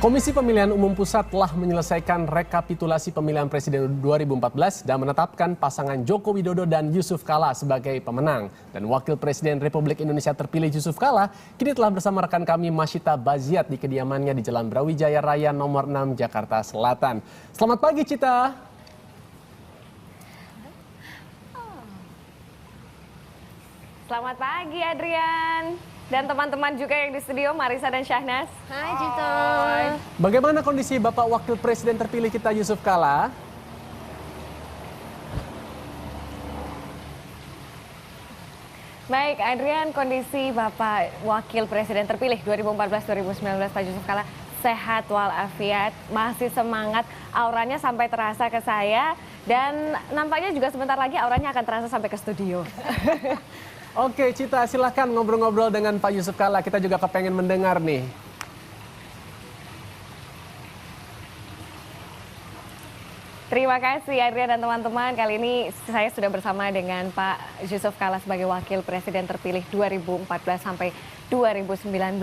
Komisi Pemilihan Umum Pusat telah menyelesaikan rekapitulasi pemilihan presiden 2014 dan menetapkan pasangan Joko Widodo dan Yusuf Kala sebagai pemenang. Dan Wakil Presiden Republik Indonesia terpilih Yusuf Kala kini telah bersama rekan kami Masyita Baziat di kediamannya di Jalan Brawijaya Raya nomor 6 Jakarta Selatan. Selamat pagi Cita. Selamat pagi Adrian. Dan teman-teman juga yang di studio, Marisa dan Syahnas. Hai Cito. Bagaimana kondisi Bapak Wakil Presiden terpilih kita Yusuf Kala? Baik Adrian, kondisi Bapak Wakil Presiden terpilih 2014-2019 Pak Yusuf Kala sehat walafiat, masih semangat, auranya sampai terasa ke saya. Dan nampaknya juga sebentar lagi auranya akan terasa sampai ke studio. Oke Cita, silahkan ngobrol-ngobrol dengan Pak Yusuf Kala. Kita juga kepengen mendengar nih. Terima kasih Adrian dan teman-teman. Kali ini saya sudah bersama dengan Pak Yusuf Kala sebagai Wakil Presiden terpilih 2014 sampai 2019.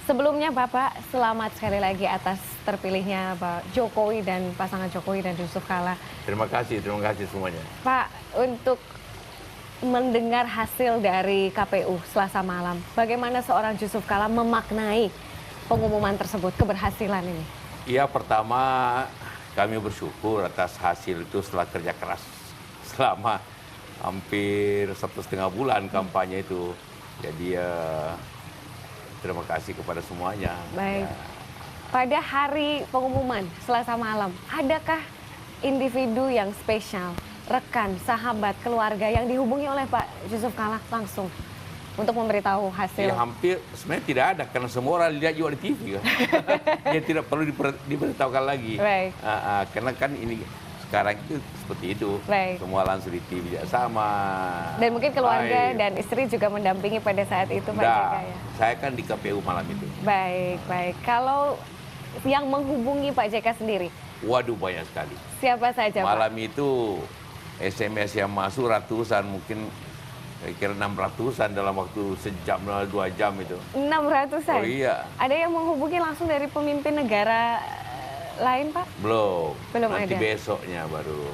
Sebelumnya Bapak, selamat sekali lagi atas terpilihnya Pak Jokowi dan pasangan Jokowi dan Yusuf Kala. Terima kasih semuanya. Pak, untuk mendengar hasil dari KPU Selasa malam, bagaimana seorang Yusuf Kala memaknai pengumuman tersebut, keberhasilan ini? Ya, pertama kami bersyukur atas hasil itu setelah kerja keras selama hampir 1,5 bulan kampanye itu. Jadi terima kasih kepada semuanya. Baik. Ya. Pada hari pengumuman Selasa malam, adakah individu yang spesial, rekan, sahabat, keluarga yang dihubungi oleh Pak Yusuf Kala langsung untuk memberitahu hasil? Ya, hampir sebenarnya tidak ada karena semua orang lihat juga di TV kan. Dia tidak perlu diberitahukan lagi. Baik. Karena kan ini sekarang itu seperti itu. Baik. Semua langsung di TV sama. Dan mungkin keluarga Baik. dan istri juga mendampingi pada saat itu Pak JK ya? Saya kan di KPU malam itu. Baik, baik. Kalau yang menghubungi Pak JK sendiri? Waduh, banyak sekali. Siapa saja Pak? Malam itu SMS yang masuk ratusan, mungkin kira 600-an dalam waktu sejam, 2 jam itu. 600-an? Oh iya. Ada yang menghubungi langsung dari pemimpin negara lain Pak? Belum. Belum Nanti ada. besoknya baru.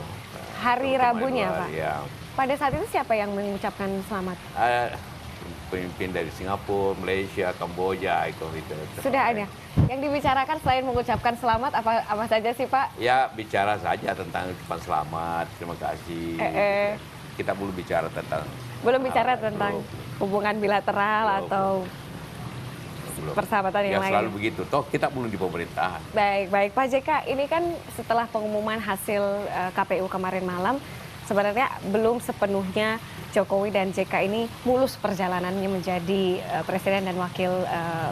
Hari Rabunya Pak? Ya. Pada saat itu siapa yang mengucapkan selamat? Pemimpin dari Singapura, Malaysia, Kamboja, itu. Sudah ada. Yang dibicarakan selain mengucapkan selamat apa saja sih Pak? Ya, bicara saja tentang ucapan selamat, terima kasih. Kita belum bicara tentang. Belum bicara tentang hubungan bilateral atau belum. persahabatan yang Ya, lain. selalu begitu. Toh kita belum di pemerintahan. Baik, baik Pak JK. Ini kan setelah pengumuman hasil KPU kemarin malam, sebenarnya belum sepenuhnya Jokowi dan JK ini mulus perjalanannya menjadi presiden dan wakil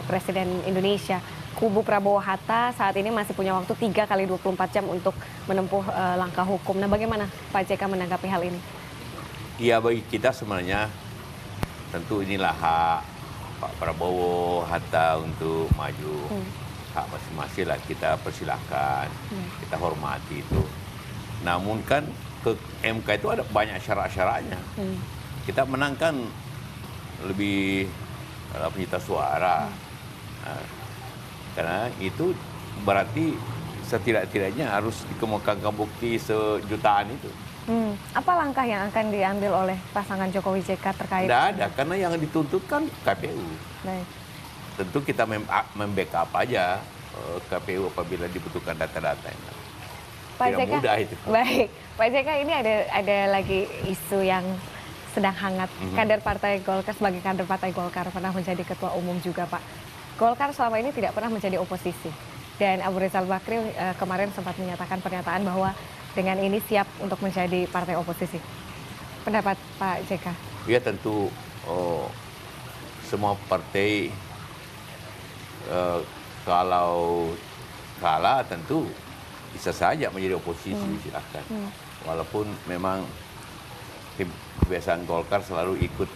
presiden Indonesia. Kubu Prabowo Hatta saat ini masih punya waktu 3 kali 24 jam untuk menempuh langkah hukum. Nah, bagaimana Pak JK menanggapi hal ini? Ya, bagi kita sebenarnya tentu inilah hak Pak Prabowo Hatta untuk maju. Hak masing-masing lah, kita persilahkan, kita hormati itu. Namun kan ke MK itu ada banyak syarat-syaratnya. Kita menangkan lebih penyita suara. Karena itu berarti setidak-tidaknya harus dikemukakan bukti sejutaan itu. Apa langkah yang akan diambil oleh pasangan Jokowi JK terkait? Tidak ada, karena yang dituntut kan KPU. Baik. Tentu kita membackup aja KPU apabila dibutuhkan data-data. Pak Tidak JK, mudah itu. baik. Pak JK, ini ada lagi isu yang sedang hangat. Kader Partai Golkar, sebagai kader Partai Golkar pernah menjadi ketua umum juga Pak. Golkar selama ini tidak pernah menjadi oposisi. Dan Abu Rizal Bakri kemarin sempat menyatakan pernyataan bahwa dengan ini siap untuk menjadi partai oposisi. Pendapat Pak JK? Ya tentu semua partai kalau kalah tentu bisa saja menjadi oposisi, silahkan. Walaupun memang kebiasaan Golkar selalu ikut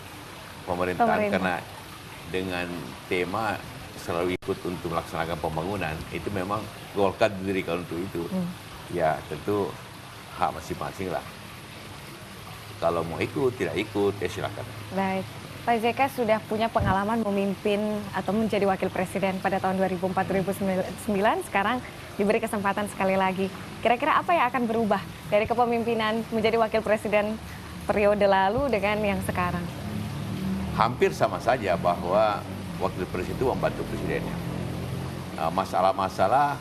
pemerintahan karena dengan tema selalu ikut untuk melaksanakan pembangunan, itu memang Golkar didirikan untuk itu. Ya tentu hak masing-masing lah. Kalau mau ikut, tidak ikut, ya silakan. Baik. Pak JK sudah punya pengalaman memimpin atau menjadi wakil presiden pada tahun 2004-2009, sekarang diberi kesempatan sekali lagi. Kira-kira apa yang akan berubah dari kepemimpinan menjadi wakil presiden periode lalu dengan yang sekarang? Hampir sama saja bahwa wakil presiden itu membantu presidennya. Masalah-masalah,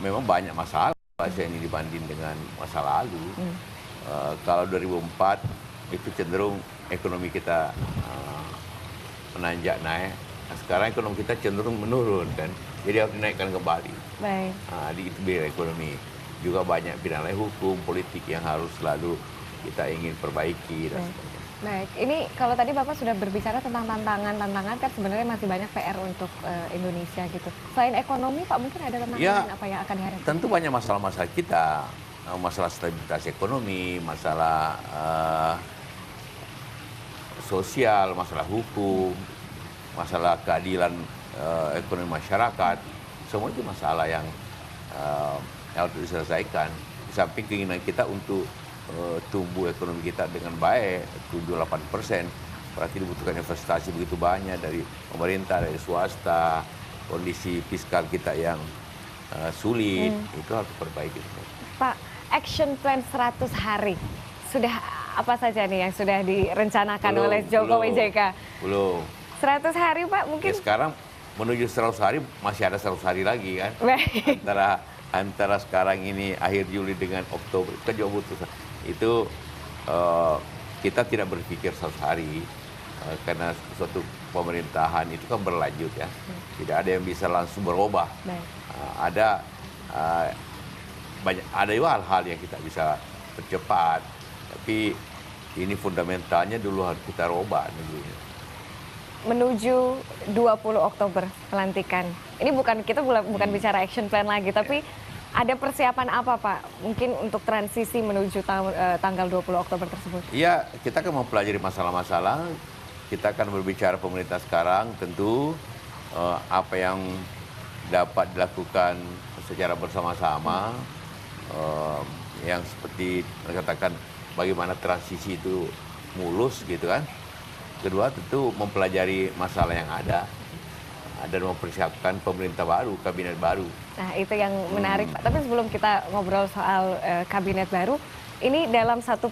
memang banyak masalah ini dibanding dengan masa lalu. Kalau 2004 itu cenderung ekonomi kita menanjak naik. Nah, sekarang ekonomi kita cenderung menurun kan, jadi harus dinaikkan kembali. Baik. Di itu biaya ekonomi. Juga banyak bidang lain hukum, politik yang harus selalu kita ingin perbaiki dan sebagainya. Baik, ini kalau tadi Bapak sudah berbicara tentang tantangan kan sebenarnya masih banyak PR untuk Indonesia gitu. Selain ekonomi, Pak, mungkin ada tantangan apa yang akan dihadapi? Tentu banyak masalah-masalah kita, masalah stabilitas ekonomi, masalah sosial, masalah hukum, masalah keadilan ekonomi masyarakat. Semua itu masalah yang harus diselesaikan. Di samping keinginan kita untuk tumbuh ekonomi kita dengan baik, 7-8%. Berarti dibutuhkan investasi begitu banyak dari pemerintah, dari swasta, kondisi fiskal kita yang sulit, itu harus diperbaiki. Pak, action plan 100 hari, sudah apa saja nih yang sudah direncanakan oleh Jokowi JK? Belum. 100 hari, Pak, mungkin? Ya, sekarang menuju 100 hari, masih ada 100 hari lagi kan? Baik. Antara sekarang ini akhir Juli dengan Oktober, kita juga butuh. Itu kita tidak berpikir 100 hari, karena suatu pemerintahan itu kan berlanjut ya. Tidak ada yang bisa langsung berubah. Ada juga hal-hal yang kita bisa percepat, tapi ini fundamentalnya dulu harus kita rubah negeri. Menuju 20 Oktober pelantikan. Ini bukan bicara action plan lagi, tapi ada persiapan apa, Pak? Mungkin untuk transisi menuju tanggal 20 Oktober tersebut. Iya, kita akan mempelajari masalah-masalah. Kita akan berbicara pemerintah sekarang, tentu apa yang dapat dilakukan secara bersama-sama, yang seperti katakan bagaimana transisi itu mulus gitu kan. Kedua, tentu mempelajari masalah yang ada dan mempersiapkan pemerintah baru, kabinet baru. Nah, itu yang menarik, Pak. Tapi sebelum kita ngobrol soal kabinet baru, ini dalam satu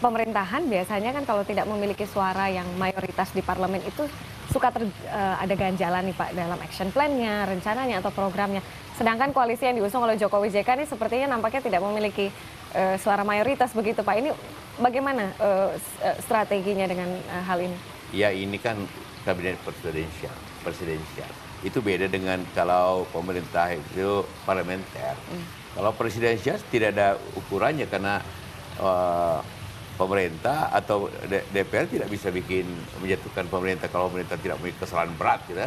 pemerintahan biasanya kan kalau tidak memiliki suara yang mayoritas di parlemen itu suka ada ganjalan nih, Pak, dalam action plan-nya, rencananya atau programnya. Sedangkan koalisi yang diusung oleh Jokowi JK ini sepertinya nampaknya tidak memiliki suara mayoritas begitu, Pak. Ini bagaimana strateginya dengan hal ini? Ya, ini kan kabinet presidensial. Itu beda dengan kalau pemerintah itu parlementer. Kalau presidensial tidak ada ukurannya karena pemerintah atau DPR tidak bisa menjatuhkan pemerintah kalau pemerintah tidak memiliki kesalahan berat gitu.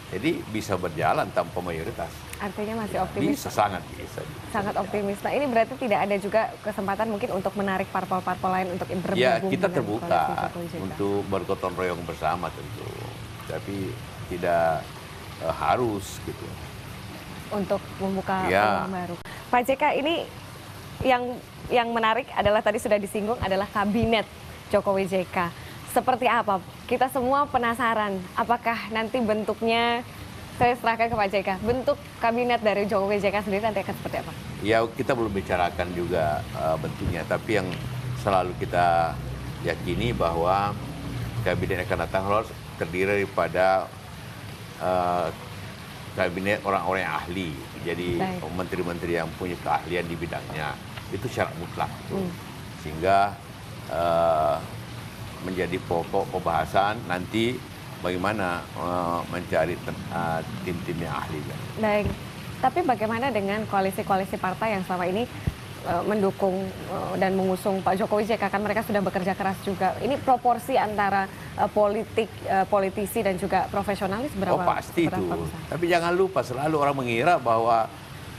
Jadi bisa berjalan tanpa mayoritas. Artinya masih optimis? Bisa, sangat bisa. Sangat optimis. Nah, ini berarti tidak ada juga kesempatan mungkin untuk menarik parpol-parpol lain untuk bergabung. Ya, kita terbuka untuk bergotong royong bersama tentu. Tapi tidak harus gitu. Untuk membuka peluang baru. Pak JK, ini yang menarik adalah tadi sudah disinggung adalah kabinet Jokowi JK. Seperti apa? Kita semua penasaran. Apakah nanti bentuknya, saya serahkan ke Pak JK, bentuk kabinet dari Jokowi JK sendiri nanti akan seperti apa? Ya, kita belum bicarakan juga bentuknya. Tapi yang selalu kita yakini bahwa kabinet akan datang harus terdiri daripada kabinet orang-orang yang ahli. Jadi menteri-menteri yang punya keahlian di bidangnya. Itu syarat mutlak. Sehingga menjadi pokok pembahasan nanti bagaimana mencari tim-tim yang ahli. Baik, tapi bagaimana dengan koalisi-koalisi partai yang selama ini mendukung dan mengusung Pak Jokowi JK? Kan mereka sudah bekerja keras juga. Ini proporsi antara politisi dan juga profesionalis berapa? Oh, pasti itu. Besar? Tapi jangan lupa, selalu orang mengira bahwa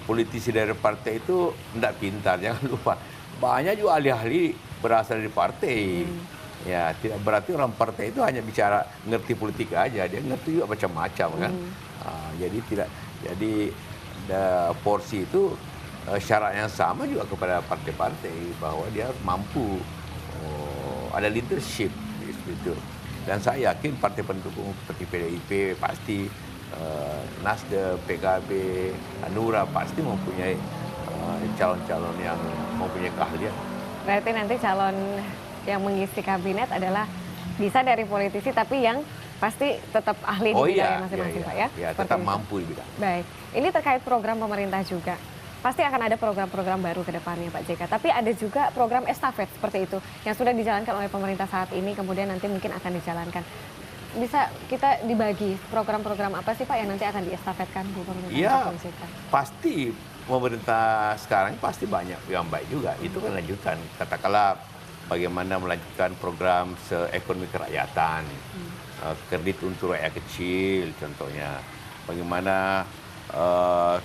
politisi dari partai itu tidak pintar. Jangan lupa, banyak juga ahli-ahli berasal dari partai. Ya, tidak berarti orang partai itu hanya bicara ngerti politik aja, dia ngerti juga macam-macam kan. Jadi porsi itu syarat yang sama juga kepada partai-partai bahwa dia harus mampu ada leadership itu. Dan saya yakin partai pendukung seperti PDIP pasti, Nasdem, PKB, Hanura pasti mempunyai calon-calon yang mempunyai keahlian. Berarti nanti calon yang mengisi kabinet adalah bisa dari politisi tapi yang pasti tetap ahli di bidangnya masing-masing, Pak ya? Ya, tetap mampu di bidang. Baik, ini terkait program pemerintah juga. Pasti akan ada program-program baru ke depannya Pak JK. Tapi ada juga program estafet seperti itu yang sudah dijalankan oleh pemerintah saat ini, kemudian nanti mungkin akan dijalankan. Bisa kita dibagi program-program apa sih Pak yang nanti akan diestafetkan di pemerintah Pak JK? Pasti pemerintah sekarang pasti banyak yang baik juga. Itu kan lanjutan. Katakanlah bagaimana melanjutkan program ekonomi kerakyatan, kredit untuk rakyat kecil contohnya. Bagaimana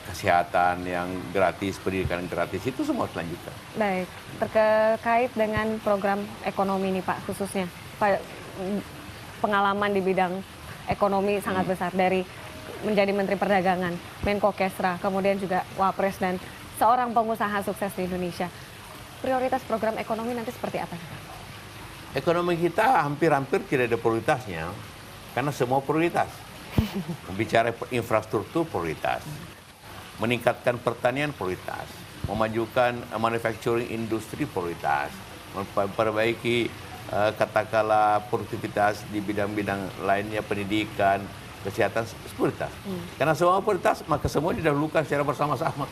kesehatan yang gratis, pendidikan gratis, itu semua dilanjutkan. Baik, terkait dengan program ekonomi ini Pak khususnya, Pak, pengalaman di bidang ekonomi sangat besar dari menjadi Menteri Perdagangan, Menko Kesra, kemudian juga Wapres dan seorang pengusaha sukses di Indonesia. Prioritas program ekonomi nanti seperti apa sih Pak? Ekonomi kita hampir-hampir tidak ada prioritasnya, karena semua prioritas. Bicara infrastruktur prioritas, meningkatkan pertanian prioritas, memajukan manufacturing industri prioritas, memperbaiki katakanlah produktivitas di bidang-bidang lainnya, pendidikan, kesehatan prioritas. Karena semua prioritas maka semua didahulukan secara bersama-sama.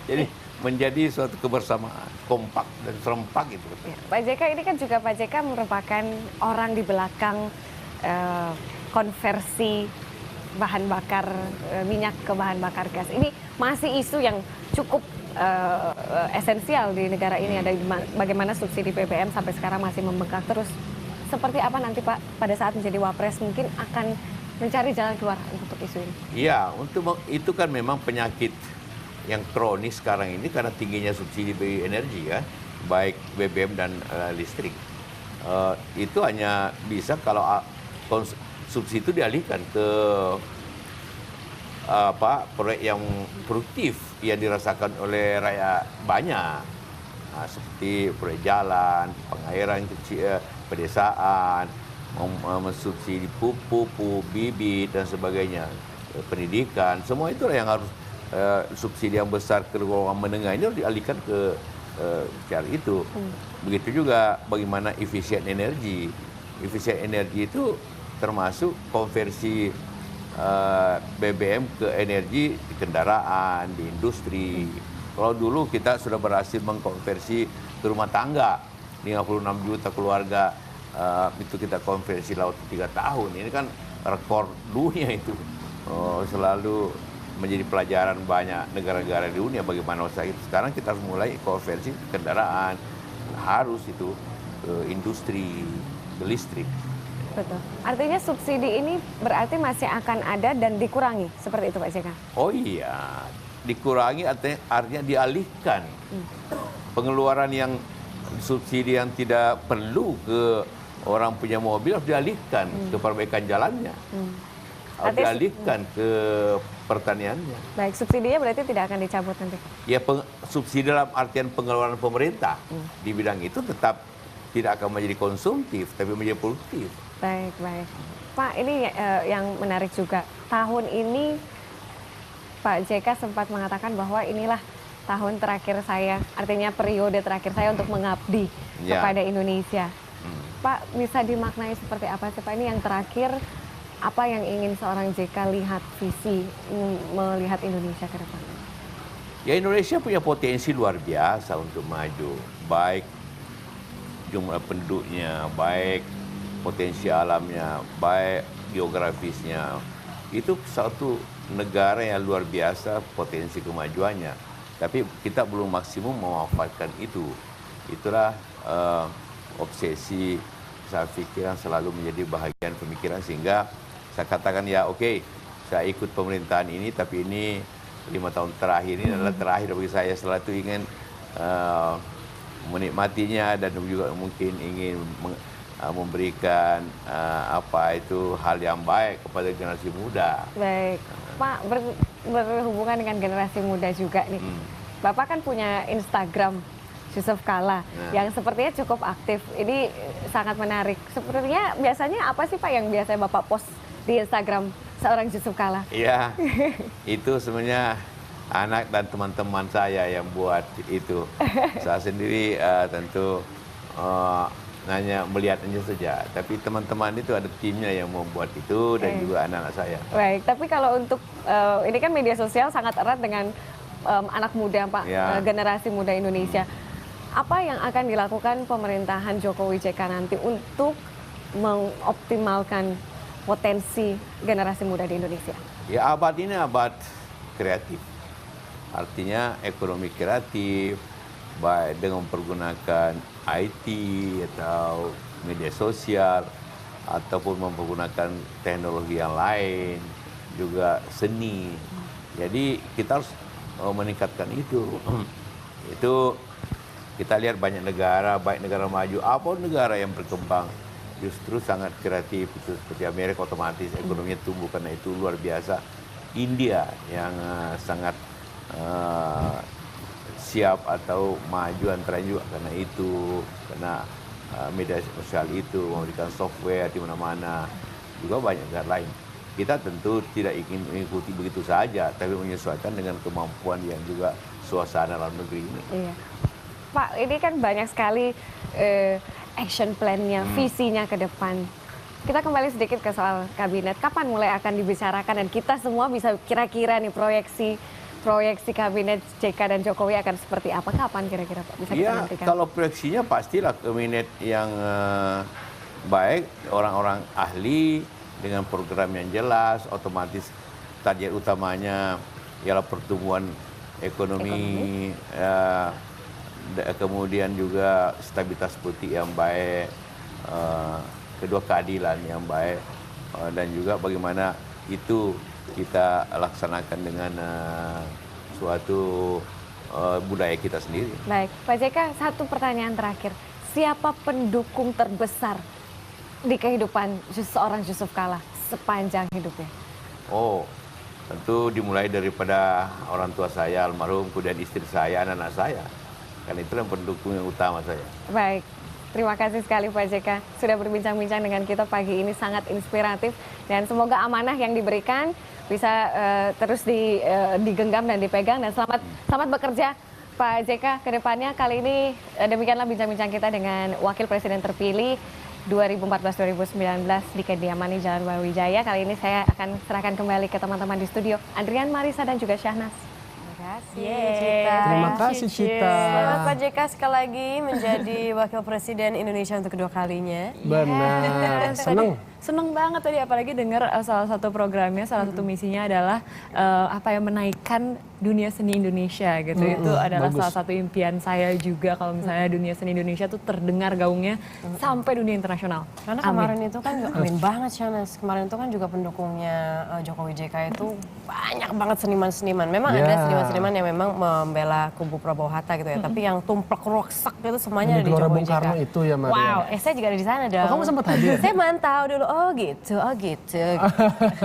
Jadi menjadi suatu kebersamaan kompak dan serempak itu. Ya, Pak JK ini kan juga Pak JK merupakan orang di belakang konversi bahan bakar minyak ke bahan bakar gas. Ini masih isu yang cukup esensial di negara ini. Ada bagaimana subsidi BBM sampai sekarang masih membengkak terus. Seperti apa nanti Pak pada saat menjadi Wapres mungkin akan mencari jalan keluar untuk isu ini? Iya, itu kan memang penyakit yang kronis sekarang ini karena tingginya subsidi energi ya, baik BBM dan listrik. Itu hanya bisa kalau subsidi itu dialihkan ke proyek yang produktif yang dirasakan oleh rakyat banyak, seperti proyek jalan, pengairan kecil, pedesaan, mensubsidi pupuk, bibit dan sebagainya, pendidikan, semua itulah yang harus subsidi yang besar ke golongan menengah ini harus dialihkan ke cara itu. Begitu juga bagaimana efisien energi. Efisien energi itu termasuk konversi BBM ke energi di kendaraan, di industri. Kalau dulu kita sudah berhasil mengkonversi ke rumah tangga, 56 juta keluarga itu kita konversi lewat 3 tahun. Ini kan rekor dunia itu. Selalu menjadi pelajaran banyak negara-negara di dunia bagaimana usaha itu. Sekarang kita harus mulai konversi kendaraan, harus itu ke industri, ke listrik. Betul. Artinya subsidi ini berarti masih akan ada dan dikurangi, seperti itu Pak JK? Oh iya, dikurangi artinya dialihkan. Pengeluaran yang subsidi yang tidak perlu ke orang punya mobil harus dialihkan ke perbaikan jalannya. Harus dialihkan ke pertaniannya. Baik, subsidinya berarti tidak akan dicabut nanti? Ya, subsidi dalam artian pengeluaran pemerintah di bidang itu tetap tidak akan menjadi konsumtif, tapi menjadi produktif. Baik, baik. Pak, ini yang menarik juga. Tahun ini Pak JK sempat mengatakan bahwa inilah tahun terakhir saya, artinya periode terakhir saya untuk mengabdi kepada Indonesia. Pak, bisa dimaknai seperti apa sih Pak? Ini yang terakhir, apa yang ingin seorang JK lihat, visi melihat Indonesia ke depan? Ya, Indonesia punya potensi luar biasa untuk maju, baik jumlah penduduknya, baik potensi alamnya, baik geografisnya. Itu satu negara yang luar biasa potensi kemajuannya. Tapi kita belum maksimum memanfaatkan itu. Itulah obsesi saya pikir yang selalu menjadi bahagian pemikiran, sehingga saya katakan ya oke, saya ikut pemerintahan ini, tapi ini 5 tahun terakhir ini adalah terakhir bagi saya. Setelah itu ingin menikmatinya dan juga mungkin ingin memberikan hal yang baik kepada generasi muda. Baik, Pak, berhubungan dengan generasi muda juga nih. Bapak kan punya Instagram Yusuf Kala yang sepertinya cukup aktif. Ini sangat menarik. Sepertinya biasanya apa sih Pak yang biasanya Bapak post di Instagram seorang Yusuf Kala? Iya, itu sebenarnya anak dan teman-teman saya yang buat itu. Saya sendiri tentu hanya melihatnya saja, tapi teman-teman itu ada timnya yang membuat itu dan juga anak-anak saya. Baik, tapi kalau untuk ini kan media sosial sangat erat dengan anak muda Pak, generasi muda Indonesia. Apa yang akan dilakukan pemerintahan Jokowi JK nanti untuk mengoptimalkan potensi generasi muda di Indonesia? Ya, abad ini abad kreatif. Artinya ekonomi kreatif, baik dengan mempergunakan IT atau media sosial, ataupun mempergunakan teknologi yang lain, juga seni. Jadi kita harus meningkatkan itu. Itu kita lihat banyak negara, baik negara maju, apapun negara yang berkembang, justru sangat kreatif. Itu seperti Amerika, otomatis ekonominya tumbuh karena itu luar biasa. India yang sangat siap atau maju antara juga karena itu, karena media sosial itu memberikan software di mana-mana, juga banyak negara lain. Kita tentu tidak ingin mengikuti begitu saja, tapi menyesuaikan dengan kemampuan yang juga suasana dalam negeri ini. Iya. Pak, ini kan banyak sekali action plan-nya, visinya ke depan. Kita kembali sedikit ke soal kabinet. Kapan mulai akan dibicarakan dan kita semua bisa kira-kira nih proyeksi kabinet JK dan Jokowi akan seperti apa? Kapan kira-kira Pak bisa kita nantikan? Kalau proyeksinya pastilah kabinet yang baik, orang-orang ahli dengan program yang jelas, otomatis target utamanya ialah pertumbuhan ekonomi. Kemudian juga stabilitas politik yang baik, kedua keadilan yang baik, dan juga bagaimana itu kita laksanakan dengan suatu budaya kita sendiri. Baik, Pak JK, satu pertanyaan terakhir. Siapa pendukung terbesar di kehidupan seorang Yusuf Kala sepanjang hidupnya? Oh, tentu dimulai daripada orang tua saya almarhum, kemudian istri saya, anak-anak saya. Karena itu yang pendukung yang utama saya. Baik, terima kasih sekali Pak JK sudah berbincang-bincang dengan kita pagi ini, sangat inspiratif. Dan semoga amanah yang diberikan bisa terus digenggam dan dipegang. Dan selamat bekerja Pak JK ke depannya. Kali ini demikianlah bincang-bincang kita dengan Wakil Presiden terpilih 2014-2019 di kediaman Jalan Brawijaya. Kali ini saya akan serahkan kembali ke teman-teman di studio, Andrian, Marisa, dan juga Syahnas. Terima kasih Cita. Selamat Pak JK sekali lagi menjadi Wakil Presiden Indonesia untuk kedua kalinya. Benar, Seneng banget tadi, apalagi dengar salah satu programnya, salah satu misinya adalah menaikkan dunia seni Indonesia gitu. Itu adalah salah satu impian saya juga, kalau misalnya dunia seni Indonesia tuh terdengar gaungnya sampai dunia internasional. Karena kemarin itu kan, amin banget Shanas, kemarin itu kan juga pendukungnya Jokowi JK itu banyak banget seniman-seniman. Memang ada seniman-seniman yang memang membela kubu Prabowo Hatta gitu ya, tapi yang tumplek roksak itu semuanya ada di Gelora Jokowi Bung JK. Karno itu ya, Maria. Wow, saya juga ada di sana dong. Oh, kamu sempat hadir? Saya mantau dulu. Oh gitu.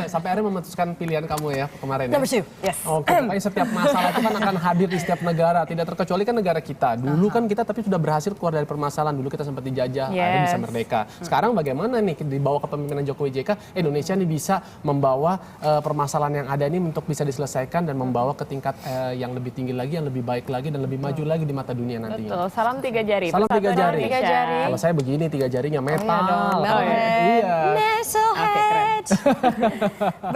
Sampai akhirnya memutuskan pilihan kamu ya kemarin ya? Number 2, yes. Oke, pokoknya setiap masalah itu kan akan hadir di setiap negara, tidak terkecuali kan negara kita. Dulu kan kita tapi sudah berhasil keluar dari permasalahan, dulu kita sempat dijajah, akhirnya bisa merdeka. Sekarang bagaimana nih di bawah kepemimpinan Jokowi JK, Indonesia nih bisa membawa permasalahan yang ada ini untuk bisa diselesaikan dan membawa ke tingkat yang lebih tinggi lagi, yang lebih baik lagi dan lebih maju lagi di mata dunia nantinya. Betul, salam 3 jari. Salam 3 jari. Indonesia. Kalau saya begini 3 jarinya metal. Iya dong, Iya. Metalhead. Oke, keren.